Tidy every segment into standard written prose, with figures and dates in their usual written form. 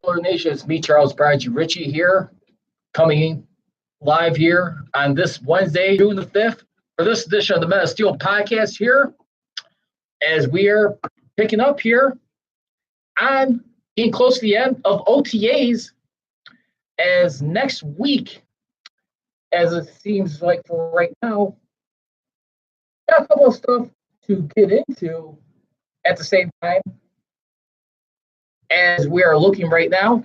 Hello, Nation. It's me, Charles Prodigy Richey here, coming live here on this Wednesday, June the 5th, for this edition of the Men of Steel podcast here, as we are picking up here on getting close to the end of OTAs, as next week, as it seems like for right now, got a couple of stuff to get into at the same time as we are looking right now.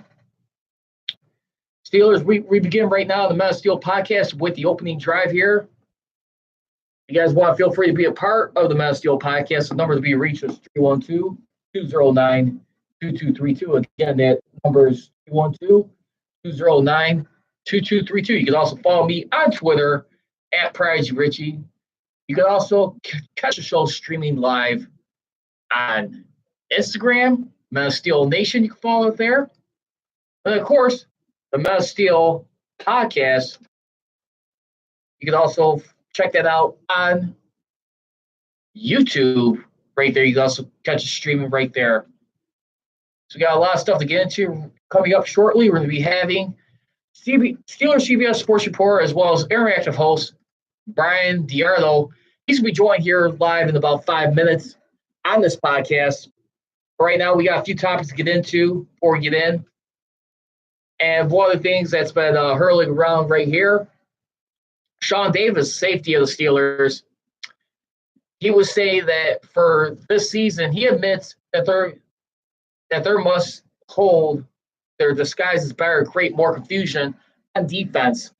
Steelers, we begin right now the Men of Steel podcast with the opening drive here. If you guys want, feel free to be a part of the Men of Steel podcast. The number to be reached is 312-209-2232. Again, that number is 312-209-2232. You can also follow me on Twitter at Prodigy Richey. You can also catch the show streaming live on Instagram, Men of Steel Nation. You can follow it there. And of course, the Men of Steel podcast, you can also check that out on YouTube right there. You can also catch it streaming right there. So we got a lot of stuff to get into coming up shortly. We're going to be having Steelers CBS Sports Report as well as interactive host Brian Diardo. He's going to be joined here live in about 5 minutes on this podcast. Right now, we got a few topics to get into before we get in. And one of the things that's been hurling around right here, Sean Davis, safety of the Steelers, he was saying that for this season, he admits that there must hold their disguises better, create more confusion on defense.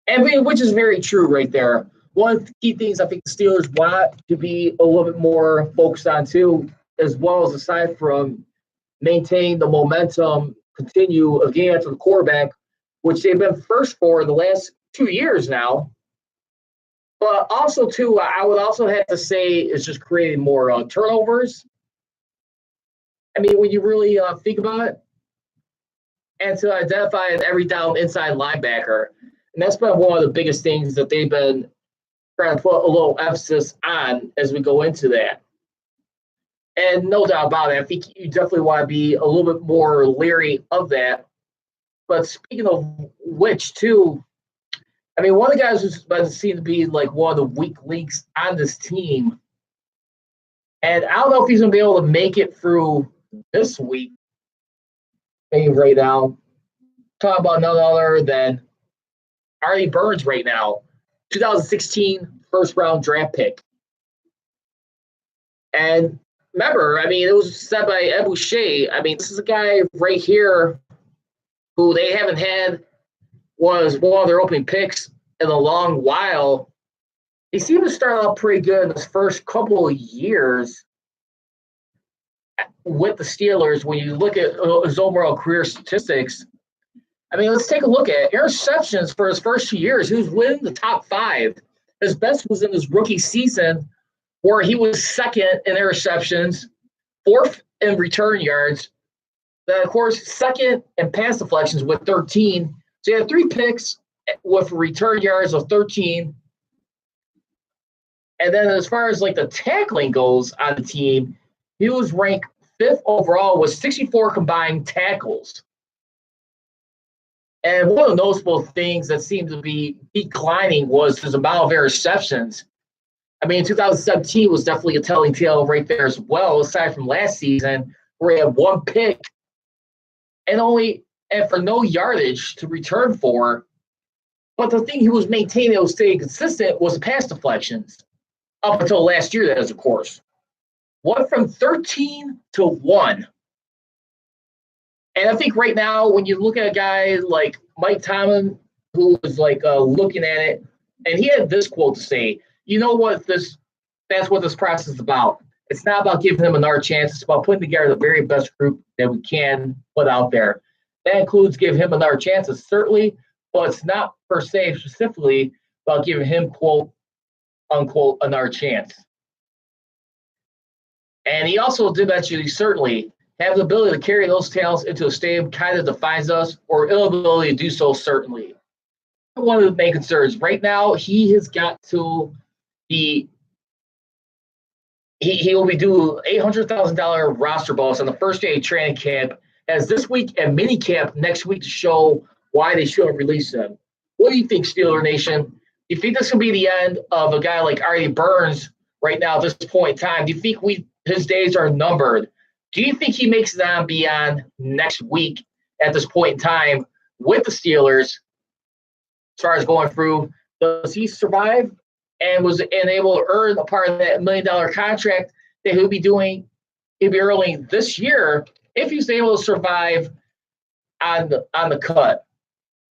And which is very true right there. One of the key things I think the Steelers want to be a little bit more focused on too, as well as aside from maintaining the momentum, continue again after the quarterback, which they've been first for the last 2 years now. But also, too, I would also have to say it's just creating more turnovers. I mean, when you really think about it, and to identify an every down inside linebacker. And that's been one of the biggest things that they've been trying to put a little emphasis on as we go into that. And no doubt about it, I think you definitely want to be a little bit more leery of that. But speaking of which, too, I mean, one of the guys who's been seen to be like one of the weak links on this team, and I don't know if he's going to be able to make it through this week, maybe right now. Talk about none other than Artie Burns right now, 2016 first-round draft pick. And remember, I mean, it was said by Ed Boucher. I mean, this is a guy right here who they haven't had was one of their opening picks in a long while. He seemed to start out pretty good in his first couple of years with the Steelers. When you look at his overall career statistics, I mean, let's take a look at interceptions for his first 2 years. He was within the top 5. His best was in his rookie season, where he was second in interceptions, 4th in return yards, then, of course, second in pass deflections with 13. So he had 3 picks with return yards of 13. And then as far as, like, the tackling goes on the team, he was ranked 5th overall with 64 combined tackles. And one of the noticeable things that seemed to be declining was his amount of interceptions. I mean, 2017 was definitely a telling tale right there as well, aside from last season, where he had 1 pick and for no yardage to return for. But the thing he was maintaining that was staying consistent was pass deflections. Up until last year, that is, of course. Went from 13 to 1. And I think right now, when you look at a guy like Mike Tomlin, who was like looking at it, and he had this quote to say, you know what, that's what this process is about. It's not about giving him another chance. It's about putting together the very best group that we can put out there. That includes giving him another chance, certainly, but it's not per se specifically about giving him, quote, unquote, another chance. And he also did mention, certainly, have the ability to carry those talents into a stadium kind of defines us, or inability to do so, certainly. One of the main concerns right now, he has got to be he will be due $800,000 roster bonus on the first day of training camp as this week and minicamp next week to show why they shouldn't release him. What do you think, Steeler Nation? Do you think this will be the end of a guy like Artie Burns right now at this point in time? Do you think his days are numbered? Do you think he makes it on beyond next week at this point in time with the Steelers as far as going through? Does he survive and able to earn a part of that $1 million contract that he'll be earning this year if he's able to survive on the cut?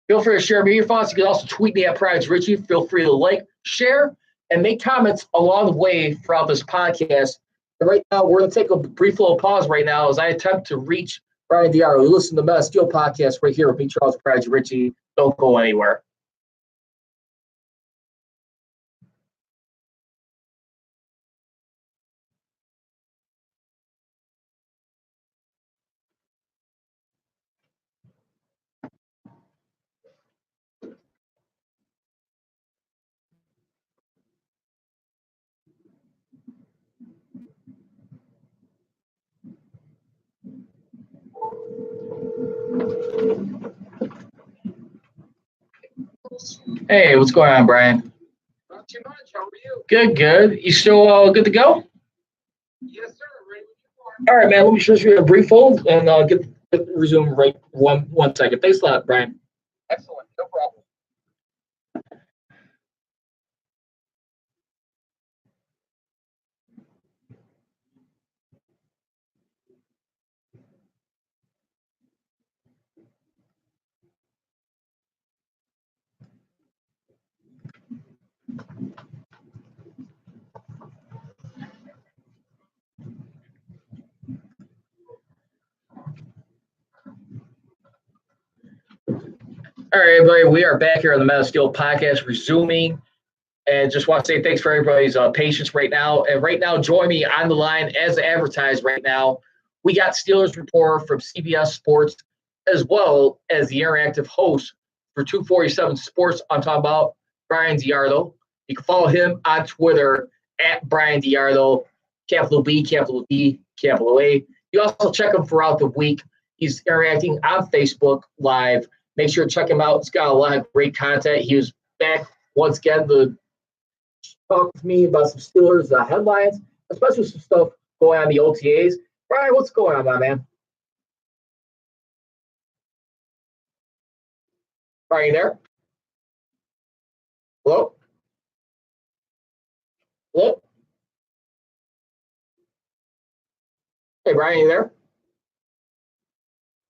Feel free to share me your thoughts. You can also tweet me at Prodigy Richey. Feel free to like, share, and make comments along the way throughout this podcast. And right now, we're going to take a brief little pause right now as I attempt to reach Brian Diarlo. You listen to the Metal Steel podcast right here with me, Charles Prodigy Richey. Don't go anywhere. Hey, what's going on, Brian? Not too much. How are you? Good. You still good to go? Yes, sir. Ready when you are. All right, man. Let me just read a brief hold and resume right one second. Thanks a lot, Brian. Excellent. No problem. All right, everybody. We are back here on the Metal Steel podcast, resuming. And just want to say thanks for everybody's patience right now. And right now, join me on the line as advertised right now. We got Steelers reporter from CBS Sports, as well as the interactive host for 247 Sports. I'm talking about Brian Diarlo. You can follow him on Twitter at Brian Diarlo, capital B, capital D, capital A. You also check him throughout the week. He's interacting on Facebook Live. Make sure to check him out. He's got a lot of great content. He was back once again to talk with me about some Steelers headlines, especially some stuff going on in the OTAs. Brian, what's going on, my man? Are you there? Hello? Hello? Hey, Brian, you there?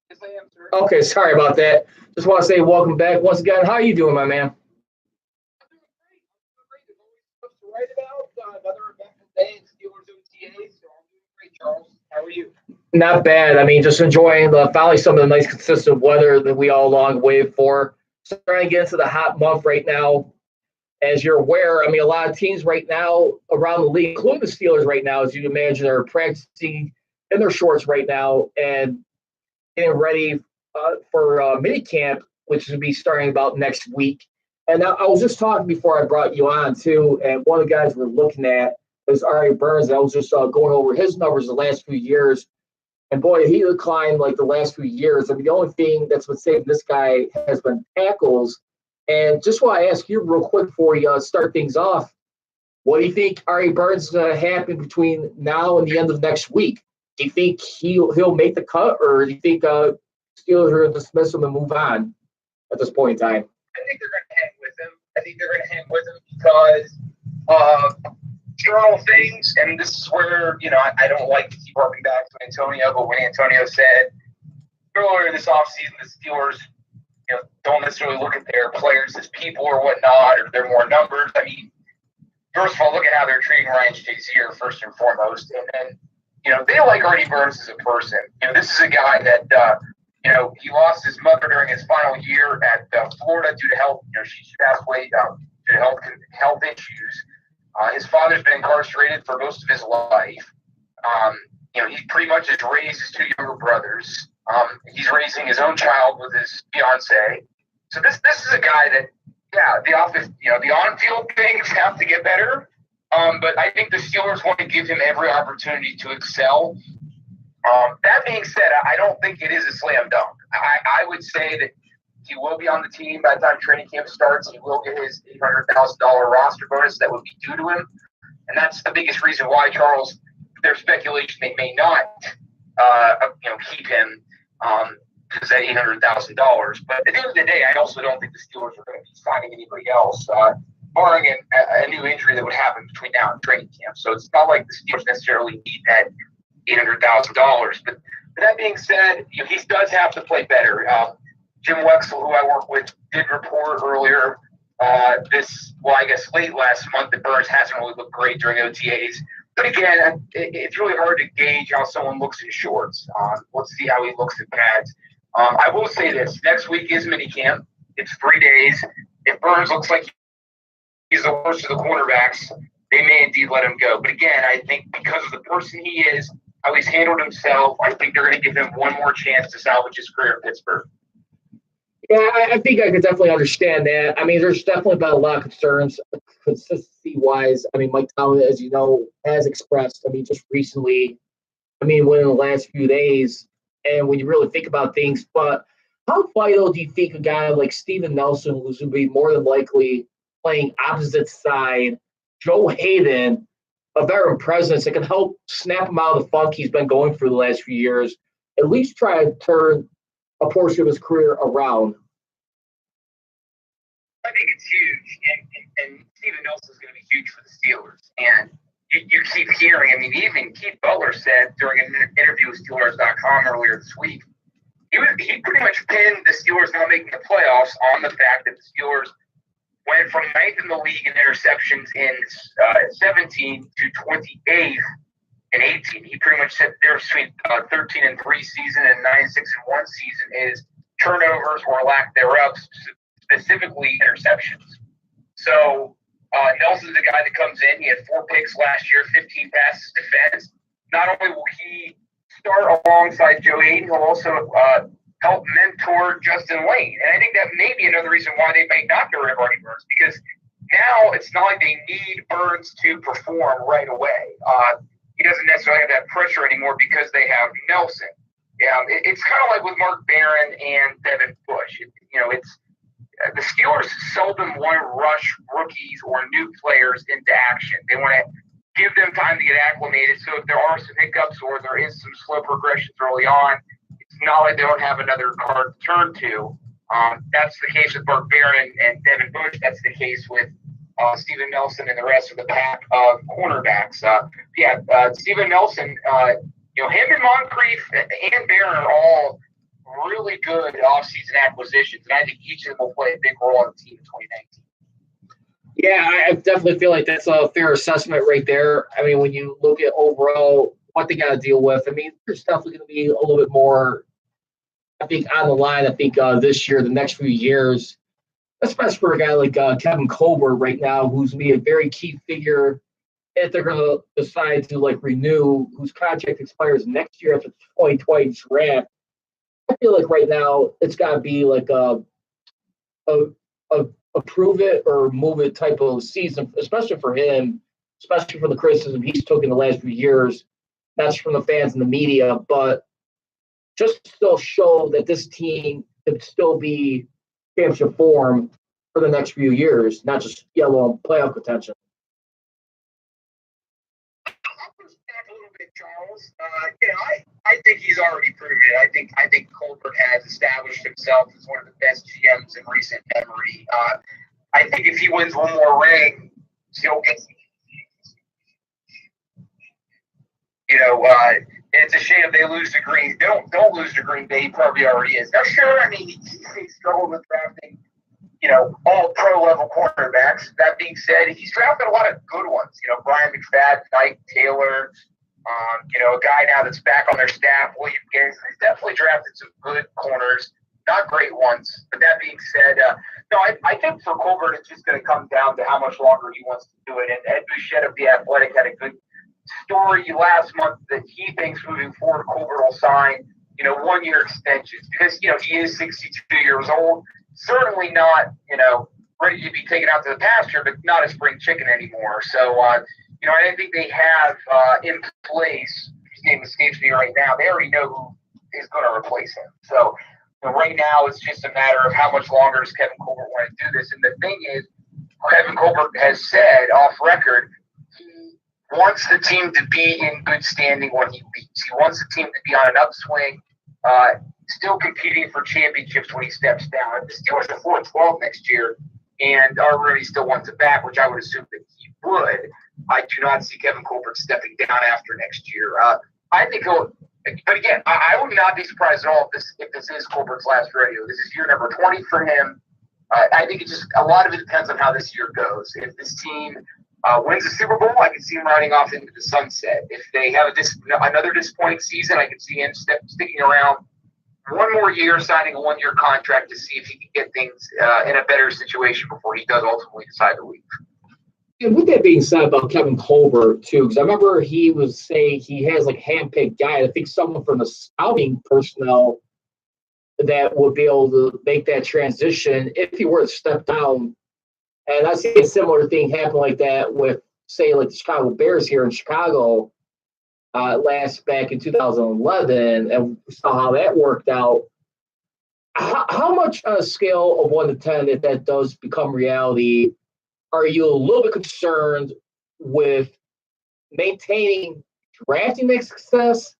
Yes, I am, sir. Okay, sorry about that. Just want to say welcome back once again. How are you doing, my man? I'm doing great. There's always stuff to write about. Another eventful day in Steelers OTA, so I'm doing great, Charles. How are you? Not bad. I mean, just enjoying finally some of the nice consistent weather that we all long waited for. Starting to get into the hot month right now. As you're aware, I mean, a lot of teams right now around the league, including the Steelers right now, as you can imagine, are practicing in their shorts right now and getting ready for minicamp, which will be starting about next week. And I was just talking before I brought you on, too, and one of the guys we're looking at is Artie Burns. I was just going over his numbers the last few years. And, boy, he declined like the last few years. I mean, the only thing that's been saving this guy has been tackles. And just want to ask you real quick before we start things off, what do you think Artie Burns is going to happen between now and the end of next week? Do you think he'll make the cut, or do you think Steelers are going to dismiss him and move on at this point in time? I think they're going to hang with him. I think they're going to hang with him because Toronto things, and this is where, I don't like to keep harping back to Antonio, but when Antonio said earlier this offseason, the Steelers, don't necessarily look at their players as people or whatnot, or they're more numbers. I mean, first of all, look at how they're treating Ryan Shazier first and foremost, and then, they like Artie Burns as a person. This is a guy that, he lost his mother during his final year at Florida due to health. She passed away due to health issues. His father's been incarcerated for most of his life. He pretty much has raised his two younger brothers. He's raising his own child with his fiance. So this is a guy that, the office, the on-field things have to get better. But I think the Steelers want to give him every opportunity to excel. That being said, I don't think it is a slam dunk. I would say that he will be on the team by the time training camp starts. He will get his $800,000 roster bonus that would be due to him. And that's the biggest reason why, Charles, there's speculation they may not keep him because that $800,000. But at the end of the day, I also don't think the Steelers are going to be signing anybody else, barring a new injury that would happen between now and training camp. So it's not like the Steelers necessarily need that $800,000. But that being said, he does have to play better. Jim Wexell, who I work with, did report earlier late last month that Burns hasn't really looked great during OTAs. But again, it's really hard to gauge how someone looks in shorts. Let's see how he looks in pads. I will say this. Next week is minicamp. It's 3 days. If Burns looks like he's the worst of the cornerbacks, they may indeed let him go. But again, I think because of the person he is, how he's handled himself, I think they're going to give him one more chance to salvage his career in Pittsburgh. Yeah, I think I could definitely understand that. I mean, there's definitely been a lot of concerns consistency-wise. I mean, Mike Tomlin, as you know, has expressed, just recently, within the last few days, and when you really think about things, but how vital do you think a guy like Steven Nelson, who's going to be more than likely playing opposite side, Joe Hayden, a veteran presence that can help snap him out of the funk he's been going through the last few years, at least try to turn a portion of his career around? I think it's huge, and Steven Nelson is going to be huge for the Steelers. And you keep hearing, even Keith Butler said during an interview with Steelers.com earlier this week, he pretty much pinned the Steelers not making the playoffs on the fact that the Steelers went from 9th in the league in interceptions in 17 to 28th in 18. He pretty much said the difference between 13-3 season and 9-6-1 season is turnovers or lack thereof, specifically interceptions. So Nelson's the guy that comes in. He had 4 picks last year, 15 passes defense. Not only will he start alongside Joe Hayden, he'll also help mentor Justin Lane. And I think that may be another reason why they may not get rid of Artie Burns, because now it's not like they need Burns to perform right away. He doesn't necessarily have that pressure anymore because they have Nelson. It's kind of like with Mark Barron and Devin Bush. It's the Steelers seldom want to rush rookies or new players into action. They want to give them time to get acclimated. So if there are some hiccups or there is some slow progressions early on, it's not like they don't have another card to turn to. That's the case with Mark Barron and Devin Bush. That's the case with Steven Nelson and the rest of the pack of cornerbacks. Steven Nelson, him and Moncrief and Barron are all really good offseason acquisitions, and I think each of them will play a big role on the team in 2019. Yeah, I definitely feel like that's a fair assessment right there. When you look at overall what they got to deal with, there's definitely going to be a little bit more, I think, on the line. I think this year, the next few years, especially for a guy like Kevin Colbert right now, who's going to be a very key figure if they're going to decide to renew, whose contract expires next year after the 2020 draft. I feel like right now it's got to be like a prove it or move it type of season, especially for him, especially for the criticism he's took in the last few years. That's from the fans and the media, but just to still show that this team could still be championship form for the next few years, not just yellow playoff contention. A little bit, Charles. I think he's already proven it. I think Colbert has established himself as one of the best GMs in recent memory. I think if he wins one more ring, he'll get. It's a shame if they lose to Green. Don't lose to Green Bay. He probably already is. Now, sure. He struggled with drafting, all pro level quarterbacks. That being said, he's drafted a lot of good ones. Brian McFadden, Mike Taylor. A guy now that's back on their staff, William Gary. He's definitely drafted some good corners, not great ones. But that being said, I think for Colbert, it's just going to come down to how much longer he wants to do it. And Ed Bouchette of The Athletic had a good story last month that he thinks moving forward, Colbert will sign, 1-year extensions because, he is 62 years old. Certainly not, ready to be taken out to the pasture, but not a spring chicken anymore. So, I think they have in place, name escapes me right now. They already know who is going to replace him. So right now it's just a matter of how much longer does Kevin Colbert want to do this. And the thing is, Kevin Colbert has said off record he wants the team to be in good standing when he leaves. He wants the team to be on an upswing, still competing for championships when he steps down. If the Steelers are 4-12 next year and already still wants it back, which I would assume that he would, I do not see Kevin Colbert stepping down after next year. I think he'll. But again, I would not be surprised at all if this is Colbert's last rodeo. This is year number 20 for him. I think it just a lot of it depends on how this year goes. If this team wins the Super Bowl, I can see him riding off into the sunset. If they have another disappointing season, I can see him sticking around one more year, signing a one-year contract to see if he can get things in a better situation before he does ultimately decide to leave. And with that being said about Kevin Colbert, too, because I remember he was saying he has like a handpicked guy. I think someone from the scouting personnel that would be able to make that transition if he were to step down. And I see a similar thing happen like that with, say, like the Chicago Bears here in Chicago back in 2011, and we saw how that worked out. How much on a scale of 1 to 10, if that does become reality, are you a little bit concerned with maintaining drafting that success,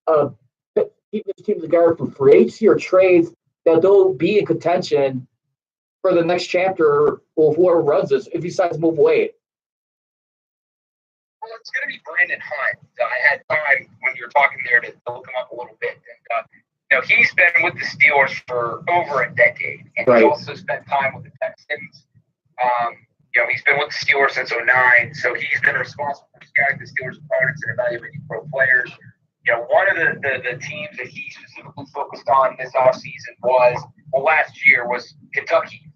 keeping this team together for free agency or trades, that they'll be in contention for the next chapter of whoever runs this if he decides to move away? Well, it's going to be Brandon Hunt. I had time when you were talking there to look him up a little bit. And, he's been with the Steelers for over a decade, and right. He also spent time with the Texans. He's been with the Steelers since 2009, so he's been responsible for scouting the Steelers' opponents and evaluating pro players. One of the teams that he specifically focused on this offseason last year was Kentucky.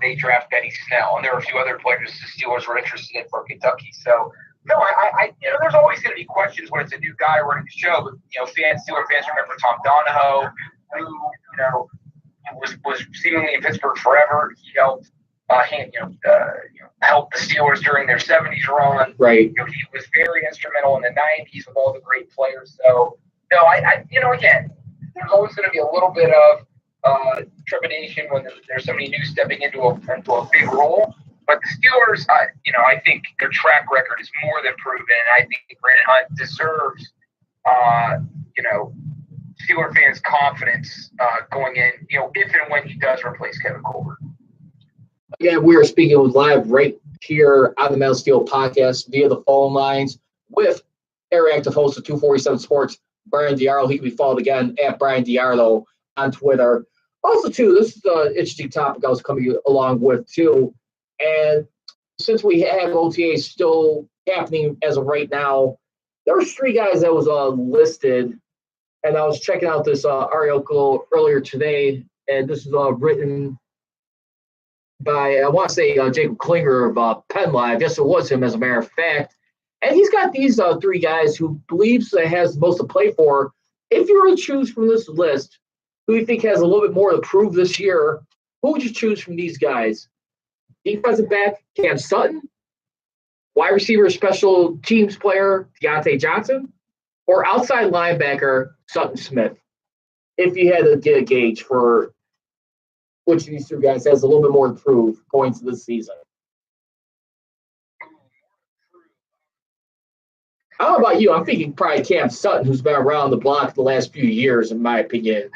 They draft Benny Snell, and there were a few other players the Steelers were interested in for Kentucky. So, there's always going to be questions when it's a new guy running the show. But Steeler fans remember Tom Donahoe, who was seemingly in Pittsburgh forever. He helped. Helped the Steelers during their 70s run. Right. He was very instrumental in the 90s with all the great players. So, again, there's always going to be a little bit of trepidation when there's somebody new stepping into a big role. But the Steelers, I think their track record is more than proven. And I think Brandon Hunt deserves, Steeler fans' confidence going in, if and when he does replace Kevin Colbert. Again, we are speaking live right here on the Metal Steel podcast via the phone lines with interactive host of 247 Sports, Brian Diarlo. He can be followed again at Brian Diarlo on Twitter. Also, too, this is an interesting topic I was coming along with, too. And since we have OTAs still happening as of right now, there was 3 guys that was listed. And I was checking out this article earlier today, and this is written by, I want to say, Jacob Klinger of Penn Live. Yes, it was him, as a matter of fact. And he's got these 3 guys who believes that has the most to play for. If you were to choose from this list, who you think has a little bit more to prove this year, who would you choose from these guys? Defensive back, Cam Sutton? Wide receiver, special teams player, Deontay Johnson? Or outside linebacker, Sutton Smith? If you had to get a gauge for which of these 2 guys has a little bit more to prove going to this season. I don't know about you. I'm thinking probably Cam Sutton, who's been around the block the last few years, in my opinion.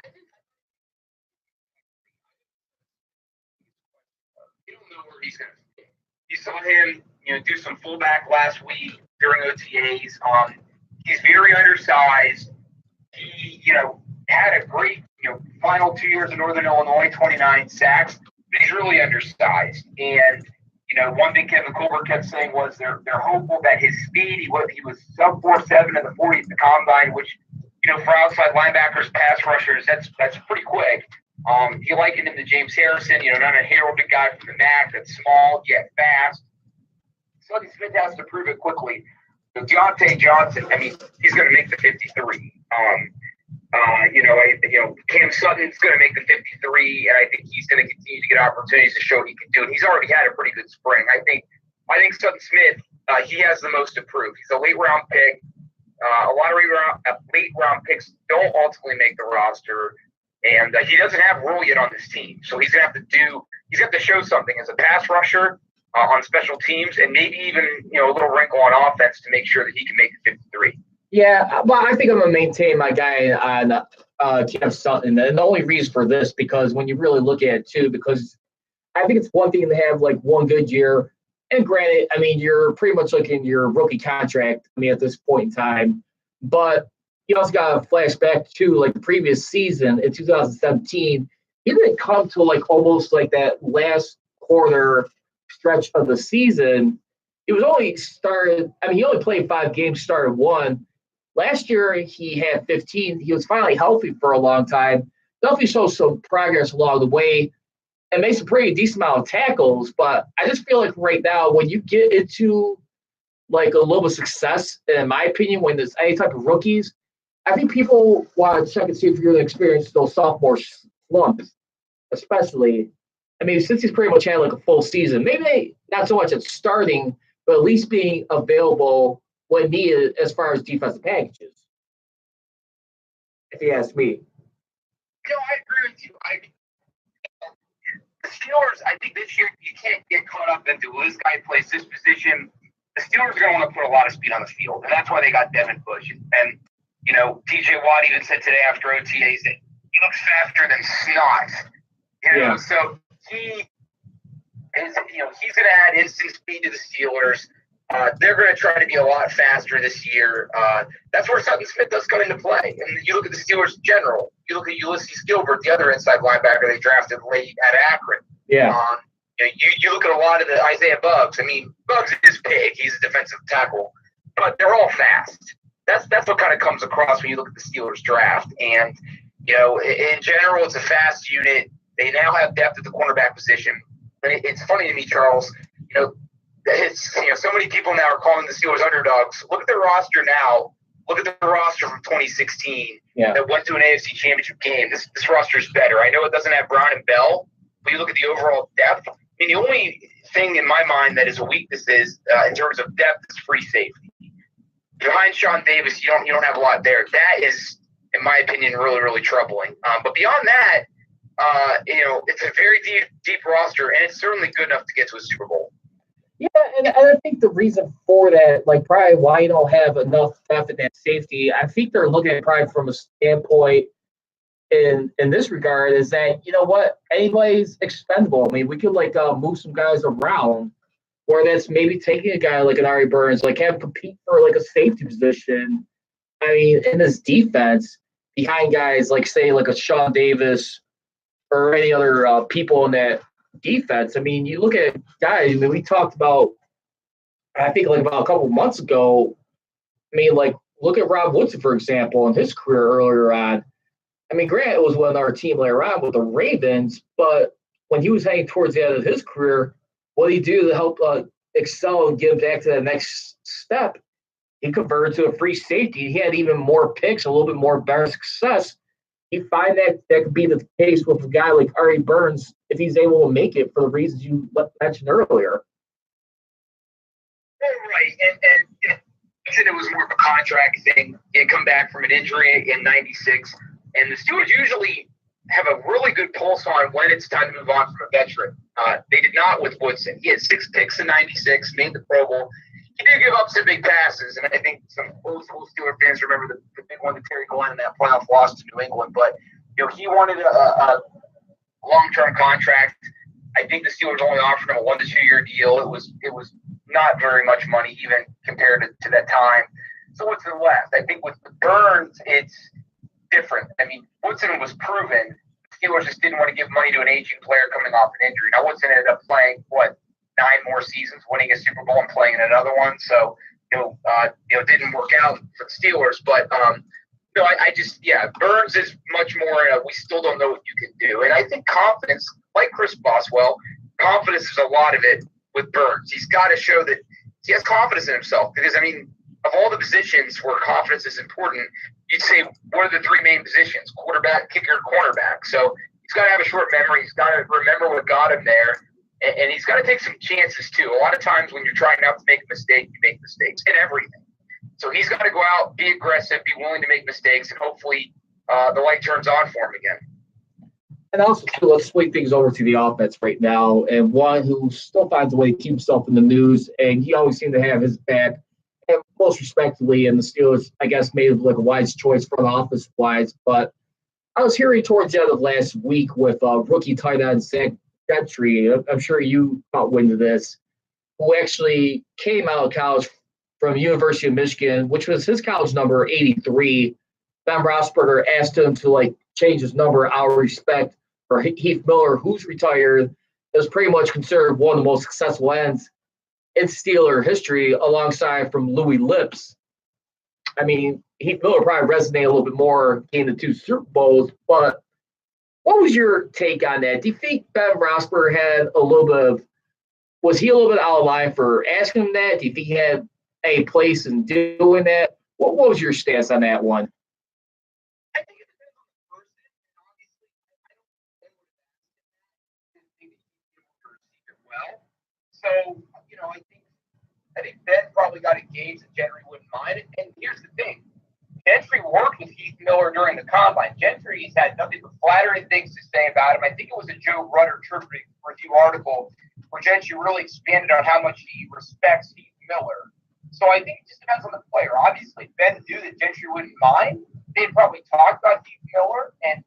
You don't know where he's going to fit. You saw him, do some fullback last week during OTAs. He's very undersized. He, had a great, final 2 years in Northern Illinois, 29 sacks, but he's really undersized. And, one thing Kevin Colbert kept saying was they're hopeful that his speed, he was sub 4.7 in the 40 at the combine, which, for outside linebackers, pass rushers, that's pretty quick. He likened him to James Harrison, not a heralded guy from the MAC that's small yet fast. Sutton Smith has to prove it quickly. So Deontay Johnson, he's going to make the 53. Cam Sutton's going to make the 53, and I think he's going to continue to get opportunities to show he can do it. He's already had a pretty good spring. I think Sutton Smith, he has the most to prove. He's a late round pick. A lot of late round picks don't ultimately make the roster, and he doesn't have Rule yet on this team, so he's gonna have to show something as a pass rusher on special teams, and maybe even a little wrinkle on offense to make sure that he can make the 53. Yeah, well, I think I'm gonna maintain my guy on Cam Sutton, and the only reason for this because when you really look at it too, because I think it's one thing to have like one good year. And granted, I mean, you're pretty much looking your rookie contract, I mean, at this point in time. But you also got to flashback to like the previous season in 2017. He didn't come to like almost like that last quarter stretch of the season. He was only started, I mean, he only played 5 games, started 1. Last year, he had 15. He was finally healthy for a long time. Definitely showed some progress along the way. And makes a pretty decent amount of tackles, but I just feel like right now when you get into like a little bit of success, in my opinion, when there's any type of rookies, I think people want to check and see if you're going to experience those sophomore slumps, especially. I mean, since he's pretty much had like a full season, maybe not so much at starting, but at least being available when needed as far as defensive packages. If you ask me. I agree with you. The Steelers, I think this year you can't get caught up into this guy plays this position. The Steelers are going to want to put a lot of speed on the field, and that's why they got Devin Bush. And TJ Watt even said today after OTAs that he looks faster than snot. So he is, he's going to add instant speed to the Steelers. They're going to try to be a lot faster this year. That's where Sutton Smith does come into play. And you look at the Steelers in general. You look at Ulysses Gilbert, the other inside linebacker they drafted late at Akron. Yeah. You look at a lot of the Isaiah Buggs. I mean, Buggs is big. He's a defensive tackle. But they're all fast. That's what kind of comes across when you look at the Steelers draft. And, in general, it's a fast unit. They now have depth at the cornerback position. And it's funny to me, Charles, so many people now are calling the Steelers underdogs. Look at their roster now. Look at the roster from 2016 that went to an AFC Championship game. This roster is better. I know it doesn't have Brown and Bell, but you look at the overall depth. I mean, the only thing in my mind that is a weakness is in terms of depth is free safety. Behind Sean Davis, you don't have a lot there. That is, in my opinion, really, really troubling. But beyond that, it's a very deep roster, and it's certainly good enough to get to a Super Bowl. Yeah, and I think the reason for that, like probably why you don't have enough depth in that safety, I think they're looking at it probably from a standpoint in this regard is that, anybody's expendable. I mean, we could move some guys around, or that's maybe taking a guy like an Artie Burns, have him compete for like a safety position. I mean, in this defense, behind guys like say like a Sean Davis or any other people in that defense. I mean, you look at guys, I mean, we talked about, I think about a couple months ago, I mean, look at Rob Woodson, for example, in his career earlier on. I mean, Grant was with our team later on with the Ravens, but when he was heading towards the end of his career, what did he do to help excel and get back to that next step? He converted to a free safety. He had even more picks, a little bit more better success. You find that could be the case with a guy like Artie Burns if he's able to make it for the reasons you mentioned earlier. Right, and it was more of a contract thing. He had come back from an injury in '96, and the Steelers usually have a really good pulse on when it's time to move on from a veteran. They did not with Woodson. He had 6 picks in '96, made the Pro Bowl. He did give up some big passes, and I think some old school Steeler fans remember the big one to Terry Glenn in that playoff loss to New England. But he wanted a long-term contract. I think the Steelers only offered him a 1 to 2 year deal. It was not very much money, even compared to that time. So what's left? I think with Burns, it's different. I mean, Woodson was proven. The Steelers just didn't want to give money to an aging player coming off an injury. Now Woodson ended up playing 9 more seasons, winning a Super Bowl and playing in another one. So, it didn't work out for the Steelers. But, Burns is much more, we still don't know what you can do. And I think confidence, like Chris Boswell, confidence is a lot of it with Burns. He's got to show that he has confidence in himself. Because, I mean, of all the positions where confidence is important, you'd say, what are the 3 main positions? Quarterback, kicker, cornerback. So he's got to have a short memory. He's got to remember what got him there. And he's got to take some chances, too. A lot of times when you're trying not to make a mistake, you make mistakes in everything. So he's got to go out, be aggressive, be willing to make mistakes, and hopefully the light turns on for him again. And also, too, let's swing things over to the offense right now. And one who still finds a way to keep himself in the news, and he always seemed to have his back. And most respectfully, and the Steelers, I guess, made it like a wise choice front office wise. But I was hearing towards the end of last week with rookie tight end Zach Gentry. I'm sure you caught wind of this, who actually came out of college from University of Michigan, which was his college number 83. Ben Roethlisberger asked him to change his number out of respect for Heath Miller, who's retired, is pretty much considered one of the most successful ends in Steeler history, alongside from Louis Lips. I mean, Heath Miller probably resonated a little bit more in the 2 Super Bowls, but what was your take on that? Do you think Ben Roethlisberger had was he a little bit out of line for asking him that? Do you think he had a place in doing that? What was your stance on that one? I think it depends on the person, and obviously, I don't think he received it well. So, I think Ben probably got engaged that Gentry wouldn't mind it. And here's the thing. Gentry worked with Heath Miller during the combine. Gentry's had nothing but flattering things to say about him. I think it was a Joe Rutter Tribune Review article where Gentry really expanded on how much he respects Heath Miller. So I think it just depends on the player. Obviously, Ben knew that Gentry wouldn't mind. They'd probably talk about Heath Miller and,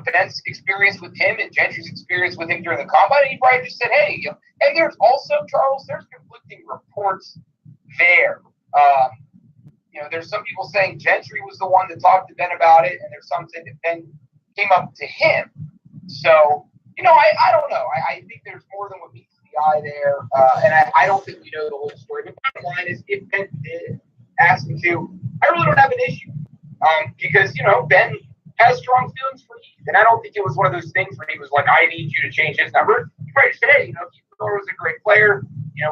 Ben's experience with him and Gentry's experience with him during the combine. And he probably just said, hey, and there's also, Charles, there's conflicting reports there. There's some people saying Gentry was the one that talked to Ben about it, and there's some saying that Ben came up to him. So, I don't know. I think there's more than what meets the eye there, and I don't think we know the whole story. But the bottom line is, if Ben did ask him to, I really don't have an issue because, Ben has strong feelings for Heath, and I don't think it was one of those things where he was like, I need you to change his number. He probably said, hey, Heath Miller was a great player.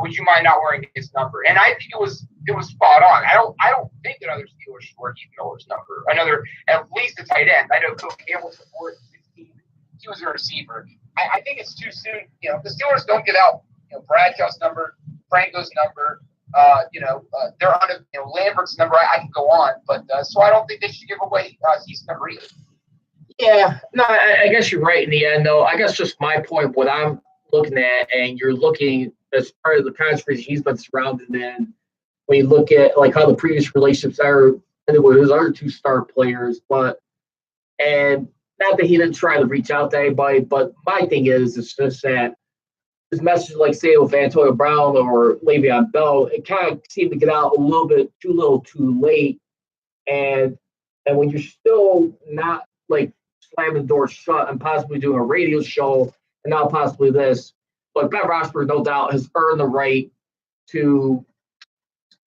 Would you mind not wearing his number? And I think it was spot on. I don't think that other Steelers should wear Heath Miller's number. At least a tight end. I know Phil Campbell's before 16. He was a receiver. I think it's too soon. The Steelers don't give out Bradshaw's number, Franco's number. They're on Lambert's number. I can go on, but so I don't think they should give away Heath's number either. Yeah, no, I guess you're right in the end, though. I guess just my point, what I'm looking at, and you're looking as part of the controversy he's been surrounded in, when you look at how the previous relationships are with his other 2 star players, and not that he didn't try to reach out to anybody, but my thing is, it's just that his message, say with Antonio Brown or Le'Veon Bell, it kind of seemed to get out a little bit too late, and when you're still not slamming the door shut and possibly doing a radio show and now possibly this. But Ben Roethlisberger, no doubt, has earned the right to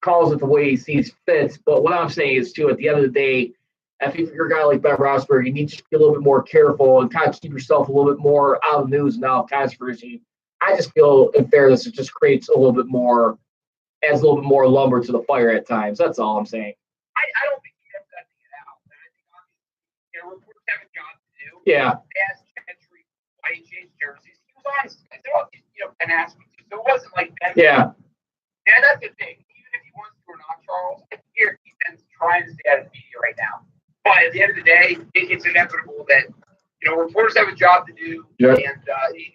call it the way he sees fit. But what I'm saying is, too, at the end of the day, if you're a guy like Ben Roethlisberger, you need to be a little bit more careful and kind of keep yourself a little bit more out of the news and out of controversy. I just feel, in fairness, it just creates adds a little bit more lumber to the fire at times. That's all I'm saying. I don't think he has that to get out. And I think, obviously, reporters have a job to do. Yeah. They asked Gentry why he changed jerseys. He was honest. I said, well, Ben asked me to. So it wasn't like Ben. Yeah. And that's the thing. Even if he wants to or not, Charles, I hear Ben's trying to stay out of the media right now. But at the end of the day, it's inevitable that, reporters have a job to do. Yeah. And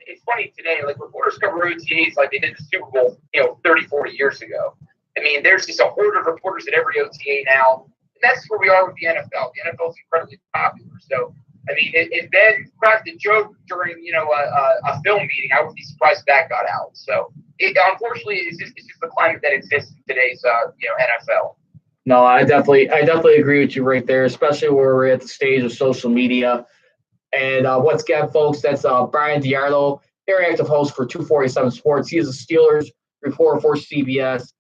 it's funny today, reporters cover OTAs like they did the Super Bowl, 30, 40 years ago. I mean, there's just a horde of reporters at every OTA now. And that's where we are with the NFL. The NFL is incredibly popular. So, I mean, if Ben cracked a joke during, a film meeting, I wouldn't be surprised if that got out. So, unfortunately, it's just the climate that exists in today's, NFL. No, I definitely agree with you right there, especially where we're at the stage of social media. And once again, folks, that's Brian Diarlo, interactive host for 247 Sports. He is a Steelers reporter for CBS.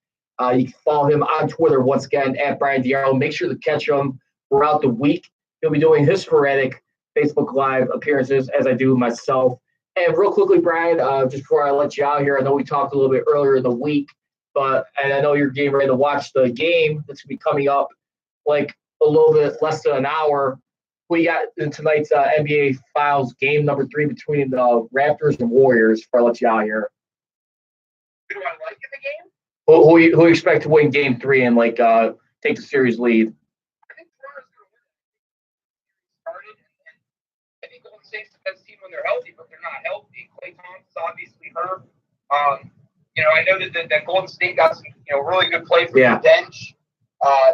You can follow him on Twitter, once again, at Brian Diarlo. Make sure to catch him throughout the week. He'll be doing his sporadic Facebook Live appearances, as I do myself. And real quickly, Brian, just before I let you out here, I know we talked a little bit earlier in the week, and I know you're getting ready to watch the game that's going to be coming up a little bit less than an hour. We got in tonight's NBA Finals game number 3 between the Raptors and Warriors before I let you out here. Who do I like in the game? Who you expect to win game 3 and take the series lead. I think Toronto's going to win. Started, and I think Golden State's the best team when they're healthy, but they're not healthy. Klay Thompson's obviously hurt. I know that Golden State got some, really good play from the bench.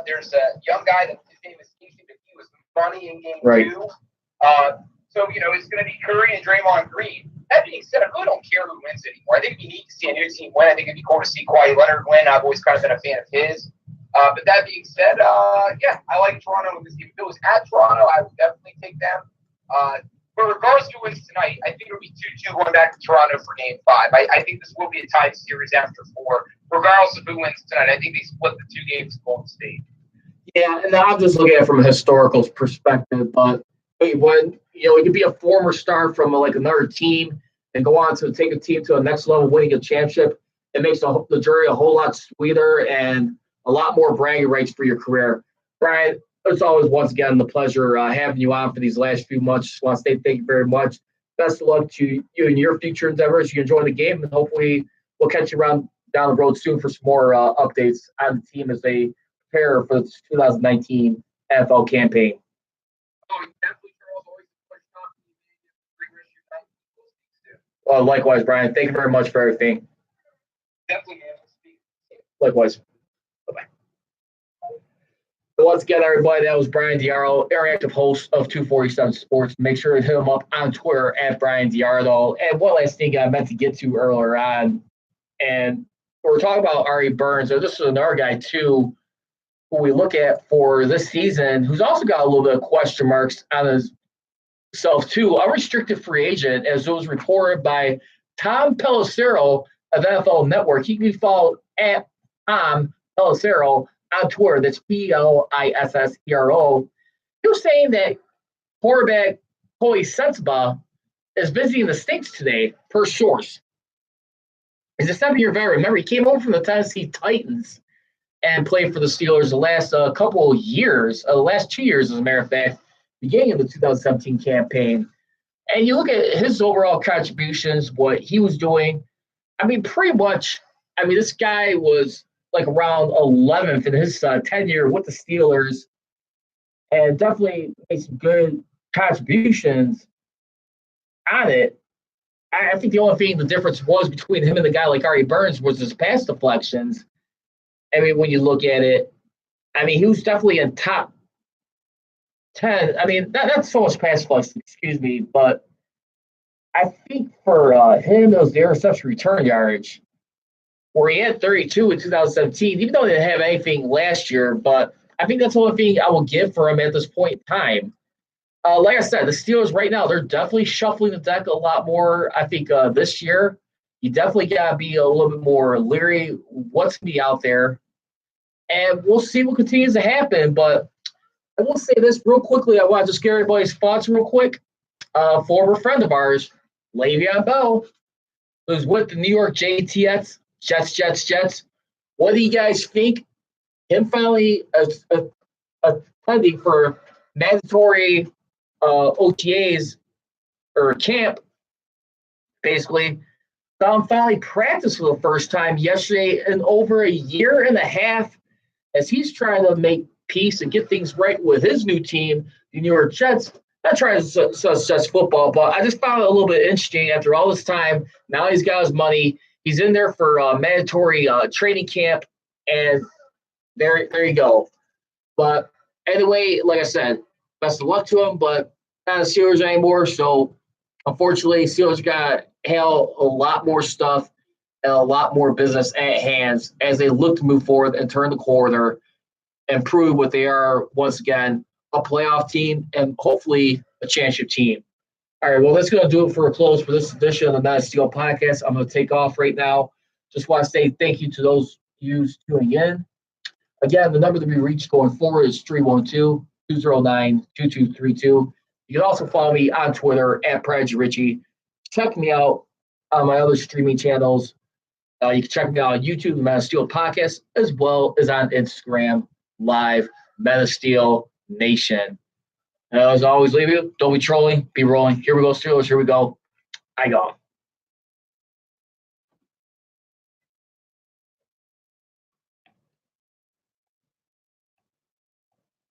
There's a young guy that his name is Casey, but he was funny in game 2. So, it's going to be Curry and Draymond Green. That being said, I really don't care who wins anymore. I think we need to see a new team win. I think it'd be cool to see Kawhi Leonard win. I've always kind of been a fan of his. But that being said, I like Toronto in this game. If it was at Toronto, I would definitely take them. But regardless of who wins tonight, I think it'll be 2-2 going back to Toronto for game 5. I think this will be a tied series after 4. Regardless of who wins tonight, I think they split the 2 games to Golden State. Yeah, and I'm just looking at it from a historical perspective, but when you could be a former star from another team and go on to take a team to a next level, winning a championship, it makes the journey a whole lot sweeter and a lot more bragging rights for your career. Brian, it's always once again the pleasure having you on for these last few months. Just want to say thank you very much. Best of luck to you in your future endeavors. You enjoy the game, and hopefully we'll catch you around down the road soon for some more updates on the team as they prepare for the 2019 NFL campaign. Oh, definitely, Charles. Always a pleasure talking to you. Well, likewise, Brian. Thank you very much for everything. Definitely, man. We'll speak. Likewise. Bye-bye. So once again, everybody, that was Brian Diardo, interactive host of 247 Sports. Make sure to hit him up on Twitter at Brian Diardo. And one last thing I meant to get to earlier on, and we're talking about Artie Burns. So this is another guy, too, who we look at for this season, who's also got a little bit of question marks on himself, too. Unrestricted free agent, as it was reported by Tom Pelissero of NFL Network. He can be followed at Tom Pelissero on Twitter. That's Pillissero. He was saying that quarterback Coty Sensabaugh is visiting the States today, per source. He's a 7-year veteran. Remember, he came over from the Tennessee Titans and played for the Steelers the last couple of years, the last 2 years, as a matter of fact, beginning of the 2017 campaign. And you look at his overall contributions, what he was doing. Pretty much, this guy was around 11th in his tenure with the Steelers and definitely made some good contributions on it. I think the only thing the difference was between him and the guy like Artie Burns was his pass deflections. When you look at it, he was definitely in top 10. That's so much pass deflections, excuse me, but I think for him, it was the interception return yardage, where he had 32 in 2017, even though he didn't have anything last year. But I think that's the only thing I will give for him at this point in time. Like I said, the Steelers right now, they're definitely shuffling the deck a lot more. I think this year, you definitely got to be a little bit more leery what's going to be out there. And we'll see what continues to happen. But I will say this real quickly. I want to just get everybody's thoughts real quick. Former friend of ours, Le'Veon Bell, who's with the New York Jets. What do you guys think? Him finally attending for mandatory OTAs or camp, basically. Saw him finally practice for the first time yesterday in over a year and a half as he's trying to make peace and get things right with his new team, the New York Jets. Not trying to success football, but I just found it a little bit interesting after all this time. Now he's got his money. He's in there for mandatory training camp, and there you go. But anyway, like I said, best of luck to him, but not the Steelers anymore. So unfortunately, Steelers got a lot more stuff and a lot more business at hands as they look to move forward and turn the corner and prove what they are once again, a playoff team and hopefully a championship team. All right, well, that's going to do it for a close for this edition of the Not a Steel podcast. I'm going to take off right now. Just want to say thank you to those you tuning in. Again, the number to be reached going forward is 312-209-2232. You can also follow me on Twitter at Prodigy Richey. Check me out on my other streaming channels. You can check me out on YouTube, the Meta Steel Podcast, as well as on Instagram Live, Meta Steel Nation. And as always, leave you. Don't be trolling. Be rolling. Here we go, Steelers. Here we go. I go.